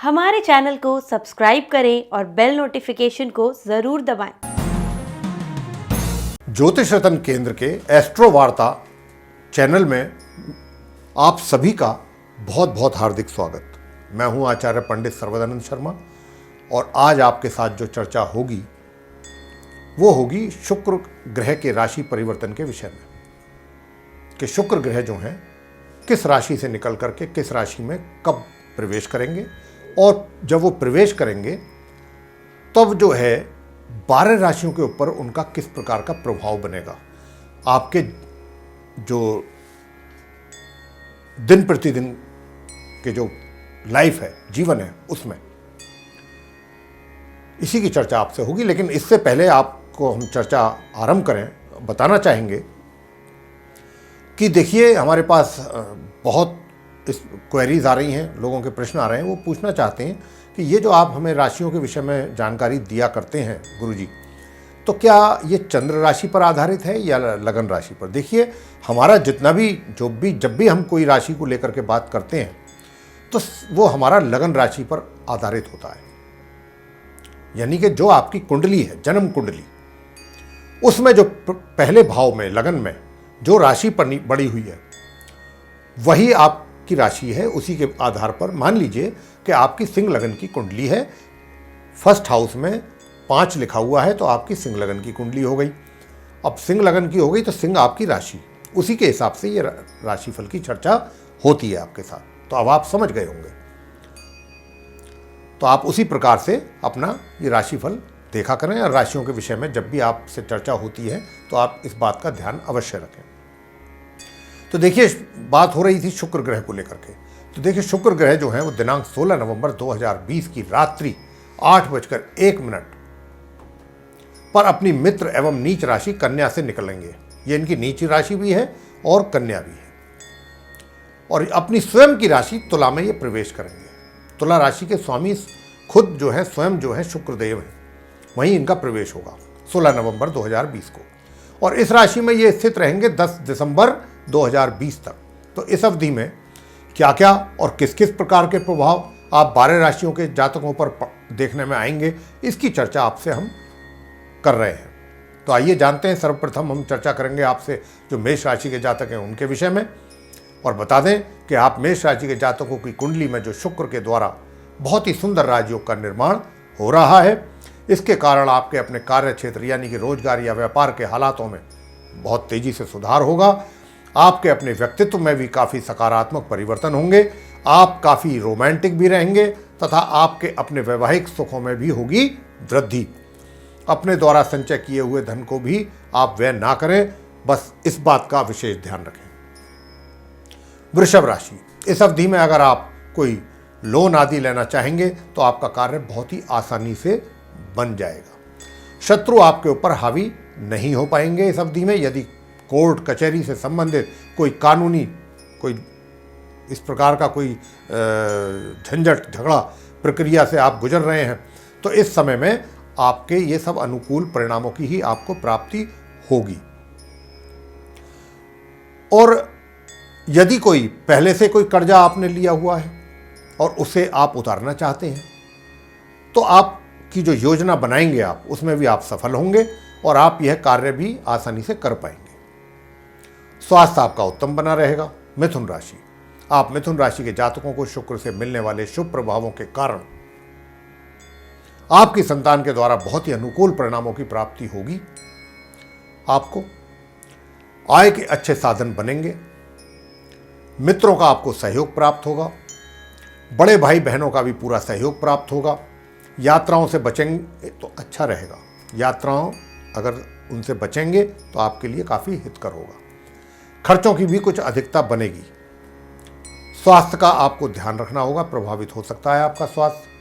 हमारे चैनल को सब्सक्राइब करें और बेल नोटिफिकेशन को जरूर दबाएं। ज्योतिष रत्न केंद्र के एस्ट्रो वार्ता चैनल में आप सभी का बहुत बहुत हार्दिक स्वागत। मैं हूं आचार्य पंडित सर्वदानंद शर्मा और आज आपके साथ जो चर्चा होगी वो होगी शुक्र ग्रह के राशि परिवर्तन के विषय में, कि शुक्र ग्रह जो हैं किस राशि से निकल करके किस राशि में कब प्रवेश करेंगे और जब वो प्रवेश करेंगे तब जो है 12 राशियों के ऊपर उनका किस प्रकार का प्रभाव बनेगा आपके जो दिन प्रतिदिन के जो लाइफ है, जीवन है, उसमें। इसी की चर्चा आपसे होगी, लेकिन इससे पहले आपको हम चर्चा आरंभ करें, बताना चाहेंगे कि देखिए हमारे पास बहुत इस क्वेरीज आ रही हैं, लोगों के प्रश्न आ रहे हैं। वो पूछना चाहते हैं कि ये जो आप हमें राशियों के विषय में जानकारी दिया करते हैं गुरुजी, तो क्या ये चंद्र राशि पर आधारित है या लगन राशि पर? देखिए हमारा जितना भी जब भी हम कोई राशि को लेकर के बात करते हैं तो वो हमारा लगन राशि पर आधारित होता है। यानी कि जो आपकी कुंडली है, जन्म कुंडली, उसमें जो पहले भाव में, लगन में जो राशि बड़ी हुई है वही आपकी राशि है। उसी के आधार पर मान लीजिए कि आपकी सिंह लगन की कुंडली है, फर्स्ट हाउस में 5 लिखा हुआ है तो आपकी सिंह लगन की कुंडली हो गई। अब सिंह लगन की हो गई तो सिंह आपकी राशि, उसी के हिसाब से ये राशिफल की चर्चा होती है आपके साथ। तो अब आप समझ गए होंगे, तो आप उसी प्रकार से अपना ये राशिफल देखा करें और राशियों के विषय में जब भी आपसे चर्चा होती है तो आप इस बात का ध्यान अवश्य रखें। तो देखिए बात हो रही थी शुक्र ग्रह को लेकर के। तो देखिए शुक्र ग्रह जो है वो दिनांक 16 नवंबर 2020 की रात्रि 8:01 पर अपनी मित्र एवं नीच राशि कन्या से निकलेंगे। ये इनकी नीच राशि भी है और कन्या भी है, और अपनी स्वयं की राशि तुला में ये प्रवेश करेंगे। तुला राशि के स्वामी खुद जो है, स्वयं जो है शुक्रदेव हैं, वहीं इनका प्रवेश होगा 16 नवंबर 2020 को, और इस राशि में ये स्थित रहेंगे 10 दिसंबर 2020 तक। तो इस अवधि में क्या क्या और किस किस प्रकार के प्रभाव आप 12 राशियों के जातकों पर देखने में आएंगे, इसकी चर्चा आपसे हम कर रहे हैं। तो आइए जानते हैं। सर्वप्रथम हम चर्चा करेंगे आपसे जो मेष राशि के जातक हैं उनके विषय में, और बता दें कि आप मेष राशि के जातकों की कुंडली में जो शुक्र के द्वारा बहुत ही सुंदर राजयोग का निर्माण हो रहा है, इसके कारण आपके अपने कार्य क्षेत्र यानी कि रोजगार या व्यापार के हालातों में बहुत तेजी से सुधार होगा। आपके अपने व्यक्तित्व में भी काफ़ी सकारात्मक परिवर्तन होंगे। आप काफ़ी रोमांटिक भी रहेंगे तथा आपके अपने वैवाहिक सुखों में भी होगी वृद्धि। अपने द्वारा संचय किए हुए धन को भी आप व्यय ना करें, बस इस बात का विशेष ध्यान रखें। वृषभ राशि, इस अवधि में अगर आप कोई लोन आदि लेना चाहेंगे तो आपका कार्य बहुत ही आसानी से बन जाएगा। शत्रु आपके ऊपर हावी नहीं हो पाएंगे इस अवधि में। यदि कोर्ट कचहरी से संबंधित कोई कानूनी, कोई इस प्रकार का कोई झंझट झगड़ा प्रक्रिया से आप गुजर रहे हैं तो इस समय में आपके ये सब अनुकूल परिणामों की ही आपको प्राप्ति होगी। और यदि कोई पहले से कोई कर्जा आपने लिया हुआ है और उसे आप उतारना चाहते हैं तो आपकी जो योजना बनाएंगे आप, उसमें भी आप सफल होंगे और आप यह कार्य भी आसानी से कर पाएंगे। स्वास्थ्य आपका उत्तम बना रहेगा। मिथुन राशि, आप मिथुन राशि के जातकों को शुक्र से मिलने वाले शुभ प्रभावों के कारण आपकी संतान के द्वारा बहुत ही अनुकूल परिणामों की प्राप्ति होगी। आपको आय के अच्छे साधन बनेंगे। मित्रों का आपको सहयोग प्राप्त होगा। बड़े भाई बहनों का भी पूरा सहयोग प्राप्त होगा। यात्राओं से बचेंगे तो अच्छा रहेगा। यात्राओं अगर उनसे बचेंगे तो आपके लिए काफ़ी हितकर होगा। खर्चों की भी कुछ अधिकता बनेगी। स्वास्थ्य का आपको ध्यान रखना होगा, प्रभावित हो सकता है आपका स्वास्थ्य।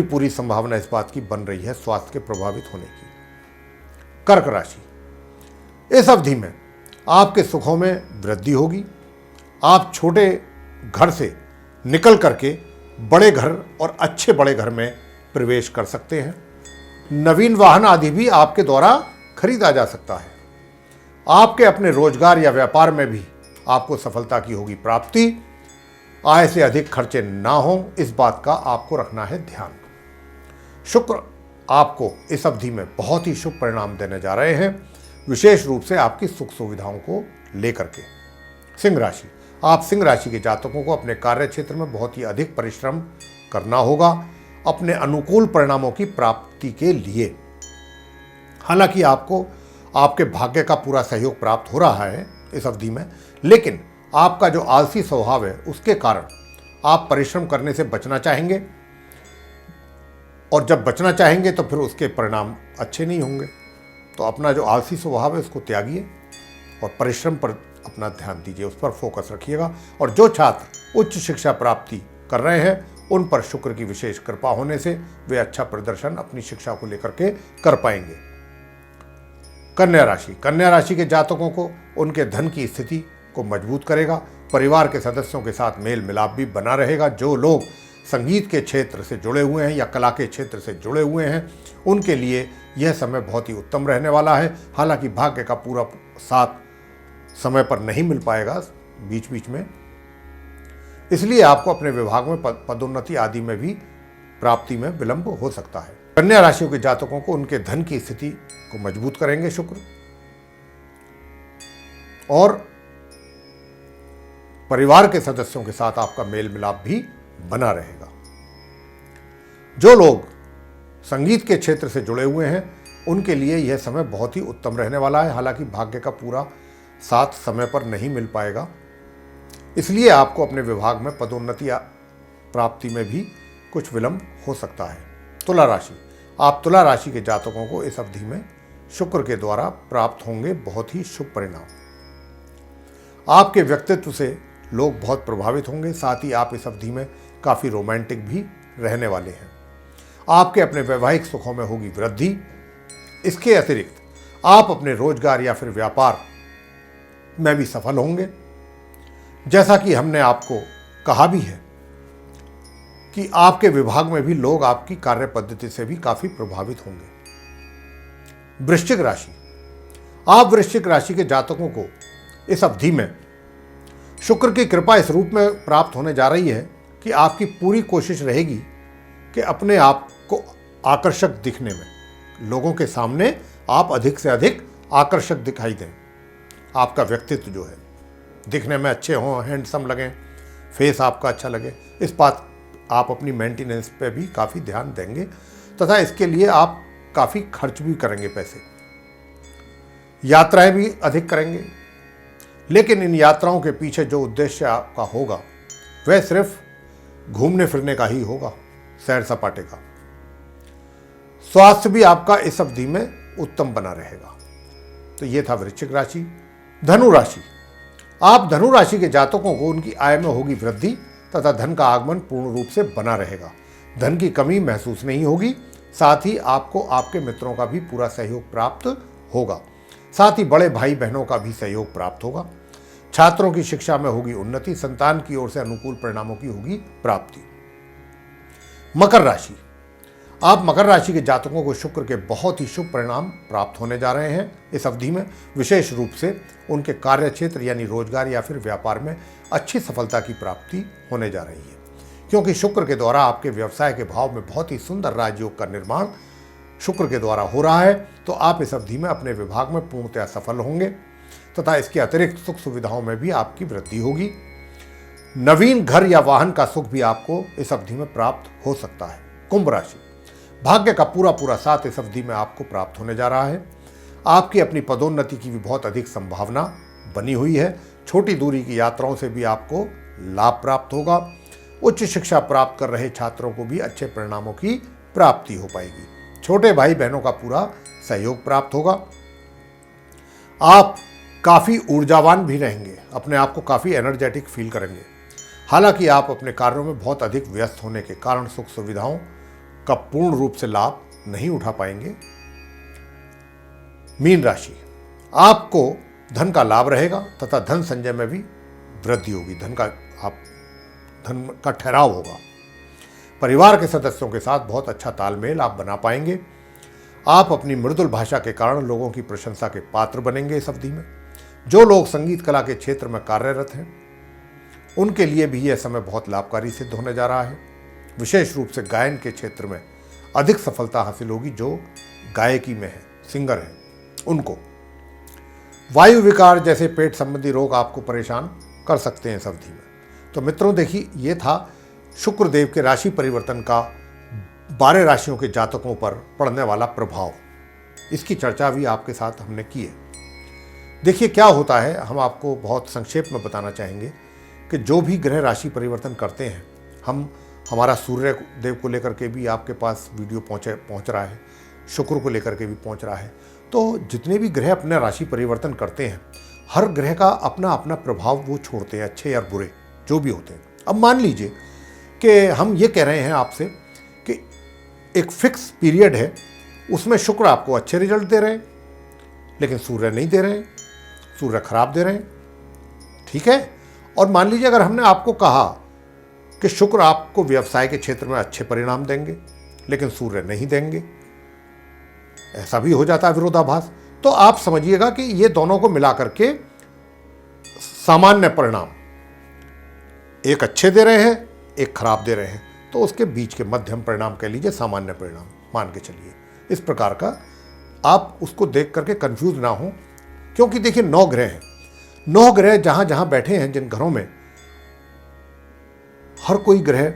पूरी संभावना इस बात की बन रही है स्वास्थ्य के प्रभावित होने की। कर्क राशि, इस अवधि में आपके सुखों में वृद्धि होगी। आप छोटे घर से निकल करके बड़े घर और अच्छे बड़े घर में प्रवेश कर सकते हैं। नवीन वाहन आदि भी आपके द्वारा खरीदा जा सकता है। आपके अपने रोजगार या व्यापार में भी आपको सफलता की होगी प्राप्ति। आय से अधिक खर्चे ना हो, इस बात का आपको रखना है ध्यान। शुक्र आपको इस अवधि में बहुत ही शुभ परिणाम देने जा रहे हैं, विशेष रूप से आपकी सुख सुविधाओं को लेकर के। सिंह राशि, आप सिंह राशि के जातकों को अपने कार्य क्षेत्र में बहुत ही अधिक परिश्रम करना होगा अपने अनुकूल परिणामों की प्राप्ति के लिए। हालांकि आपको आपके भाग्य का पूरा सहयोग प्राप्त हो रहा है इस अवधि में, लेकिन आपका जो आलसी स्वभाव है उसके कारण आप परिश्रम करने से बचना चाहेंगे, और जब बचना चाहेंगे तो फिर उसके परिणाम अच्छे नहीं होंगे। तो अपना जो आलसी स्वभाव है उसको त्यागिए और परिश्रम पर अपना ध्यान दीजिए, उस पर फोकस रखिएगा। और जो छात्र उच्च शिक्षा प्राप्ति कर रहे हैं उन पर शुक्र की विशेष कृपा होने से वे अच्छा प्रदर्शन अपनी शिक्षा को लेकर के कर पाएंगे। कन्या राशि, कन्या राशि के जातकों को उनके धन की स्थिति को मजबूत करेगा। परिवार के सदस्यों के साथ मेल मिलाप भी बना रहेगा। जो लोग संगीत के क्षेत्र से जुड़े हुए हैं या कला के क्षेत्र से जुड़े हुए हैं उनके लिए यह समय बहुत ही उत्तम रहने वाला है। हालांकि भाग्य का पूरा साथ समय पर नहीं मिल पाएगा बीच बीच में, इसलिए आपको अपने विभाग में पदोन्नति आदि में भी प्राप्ति में विलंब हो सकता है। कन्या राशि के जातकों को उनके धन की स्थिति को मजबूत करेंगे शुक्र, और परिवार के सदस्यों के साथ आपका मेल मिलाप भी बना रहेगा। जो लोग संगीत के क्षेत्र से जुड़े हुए हैं उनके लिए यह समय बहुत ही उत्तम रहने वाला है। हालांकि भाग्य का पूरा साथ समय पर नहीं मिल पाएगा, इसलिए आपको अपने विभाग में पदोन्नति प्राप्ति में भी कुछ विलंब हो सकता है। तुला राशि, आप तुला राशि के जातकों को इस अवधि में शुक्र के द्वारा प्राप्त होंगे बहुत ही शुभ परिणाम। आपके व्यक्तित्व से लोग बहुत प्रभावित होंगे, साथ ही आप इस अवधि में काफ़ी रोमांटिक भी रहने वाले हैं। आपके अपने वैवाहिक सुखों में होगी वृद्धि। इसके अतिरिक्त आप अपने रोजगार या फिर व्यापार में भी सफल होंगे। जैसा कि हमने आपको कहा भी है कि आपके विभाग में भी लोग आपकी कार्य पद्धति से भी काफ़ी प्रभावित होंगे। वृश्चिक राशि, आप वृश्चिक राशि के जातकों को इस अवधि में शुक्र की कृपा इस रूप में प्राप्त होने जा रही है कि आपकी पूरी कोशिश रहेगी कि अपने आप को आकर्षक दिखने में, लोगों के सामने आप अधिक से अधिक आकर्षक दिखाई दें। आपका व्यक्तित्व जो है दिखने में अच्छे हों, हैंडसम लगें, फेस आपका अच्छा लगे, इस बात आप अपनी मेंटेनेंस पे भी काफ़ी ध्यान देंगे तथा इसके लिए आप काफ़ी खर्च भी करेंगे पैसे। यात्राएं भी अधिक करेंगे, लेकिन इन यात्राओं के पीछे जो उद्देश्य आपका होगा वह सिर्फ घूमने फिरने का ही होगा, सैर सपाटे का। स्वास्थ्य भी आपका इस अवधि में उत्तम बना रहेगा। तो ये था वृश्चिक राशि। धनु राशि, आप धनु राशि के जातकों को उनकी आय में होगी वृद्धि तथा धन का आगमन पूर्ण रूप से बना रहेगा। धन की कमी महसूस नहीं होगी, साथ ही आपको आपके मित्रों का भी पूरा सहयोग प्राप्त होगा। साथ ही बड़े भाई बहनों का भी सहयोग प्राप्त होगा। छात्रों की शिक्षा में होगी उन्नति, संतान की ओर से अनुकूल परिणामों की होगी प्राप्ति। मकर राशि, आप मकर राशि के जातकों को शुक्र के बहुत ही शुभ परिणाम प्राप्त होने जा रहे हैं इस अवधि में। विशेष रूप से उनके कार्य क्षेत्र यानी रोजगार या फिर व्यापार में अच्छी सफलता की प्राप्ति होने जा रही है, क्योंकि शुक्र के द्वारा आपके व्यवसाय के भाव में बहुत ही सुंदर राजयोग का निर्माण शुक्र के द्वारा हो रहा है। तो आप इस अवधि में अपने विभाग में पूर्णतया सफल होंगे तथा इसके अतिरिक्त सुख सुविधाओं में भी आपकी वृद्धि होगी। नवीन घर या वाहन का सुख भी आपको इस अवधि में प्राप्त हो सकता है। कुंभ राशि, भाग्य का पूरा साथ इस अवधि में आपको प्राप्त होने जा रहा है। आपकी अपनी पदोन्नति की भी बहुत अधिक संभावना बनी हुई है। छोटी दूरी की यात्राओं से भी आपको लाभ प्राप्त होगा। उच्च शिक्षा प्राप्त कर रहे छात्रों को भी अच्छे परिणामों की प्राप्ति हो पाएगी। छोटे भाई बहनों का पूरा सहयोग प्राप्त होगा। आप काफ़ी ऊर्जावान भी रहेंगे, अपने आप को काफ़ी एनर्जेटिक फील करेंगे। हालांकि आप अपने कार्यों में बहुत अधिक व्यस्त होने के कारण सुख सुविधाओं का पूर्ण रूप से लाभ नहीं उठा पाएंगे। मीन राशि, आपको धन का लाभ रहेगा तथा धन संचय में भी वृद्धि होगी। धन का ठहराव होगा। परिवार के सदस्यों के साथ बहुत अच्छा तालमेल आप बना पाएंगे। आप अपनी मृदुल भाषा के कारण लोगों की प्रशंसा के पात्र बनेंगे इस अवधि में। जो लोग संगीत कला के क्षेत्र में कार्यरत हैं उनके लिए भी यह समय बहुत लाभकारी सिद्ध होने जा रहा है। विशेष रूप से गायन के क्षेत्र में अधिक सफलता हासिल होगी। जो गायकी में है, सिंगर है, उनको वायु विकार जैसे पेट संबंधी रोग आपको परेशान कर सकते हैं इस अवधि में। तो मित्रों देखिए, ये था शुक्रदेव के राशि परिवर्तन का 12 राशियों के जातकों पर पड़ने वाला प्रभाव। इसकी चर्चा भी आपके साथ हमने की है। देखिए क्या होता है, हम आपको बहुत संक्षेप में बताना चाहेंगे कि जो भी ग्रह राशि परिवर्तन करते हैं, हमारा सूर्य देव को लेकर के भी आपके पास वीडियो पहुंच रहा है, शुक्र को लेकर के भी पहुंच रहा है। तो जितने भी ग्रह अपने राशि परिवर्तन करते हैं, हर ग्रह का अपना अपना प्रभाव वो छोड़ते हैं, अच्छे या बुरे जो भी होते हैं। अब मान लीजिए कि हम ये कह रहे हैं आपसे कि एक फिक्स पीरियड है, उसमें शुक्र आपको अच्छे रिजल्ट दे रहे हैं, लेकिन सूर्य नहीं दे रहे हैं, सूर्य खराब दे रहे हैं, ठीक है। और मान लीजिए अगर हमने आपको कहा कि शुक्र आपको व्यवसाय के क्षेत्र में अच्छे परिणाम देंगे, लेकिन सूर्य नहीं देंगे, ऐसा भी हो जाता है विरोधाभास। तो आप समझिएगा कि ये दोनों को मिलाकर के सामान्य परिणाम, एक अच्छे दे रहे हैं, एक खराब दे रहे हैं, तो उसके बीच के मध्यम परिणाम कह लीजिए, सामान्य परिणाम मान के चलिए। इस प्रकार का आप उसको देख करके कंफ्यूज ना हो, क्योंकि देखिए 9 ग्रह हैं। 9 ग्रह जहां जहां बैठे हैं, जिन घरों में, हर कोई ग्रह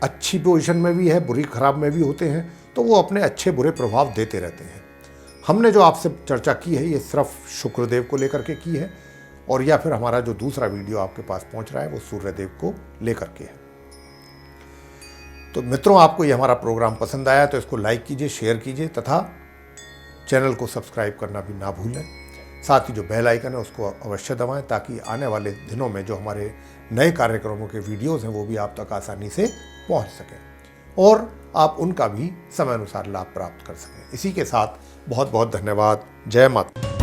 अच्छी पोजीशन में भी है, बुरी खराब में भी होते हैं, तो वो अपने अच्छे बुरे प्रभाव देते रहते हैं। हमने जो आपसे चर्चा की है, ये सिर्फ शुक्रदेव को लेकर के की है, और या फिर हमारा जो दूसरा वीडियो आपके पास पहुंच रहा है वो सूर्यदेव को लेकर के है। तो मित्रों, आपको ये हमारा प्रोग्राम पसंद आया तो इसको लाइक कीजिए, शेयर कीजिए तथा चैनल को सब्सक्राइब करना भी ना भूलें। साथ ही जो बेल आइकन है उसको अवश्य दबाएं, ताकि आने वाले दिनों में जो हमारे नए कार्यक्रमों के वीडियोस हैं वो भी आप तक आसानी से पहुंच सकें और आप उनका भी समय अनुसार लाभ प्राप्त कर सकें। इसी के साथ बहुत बहुत धन्यवाद। जय माता।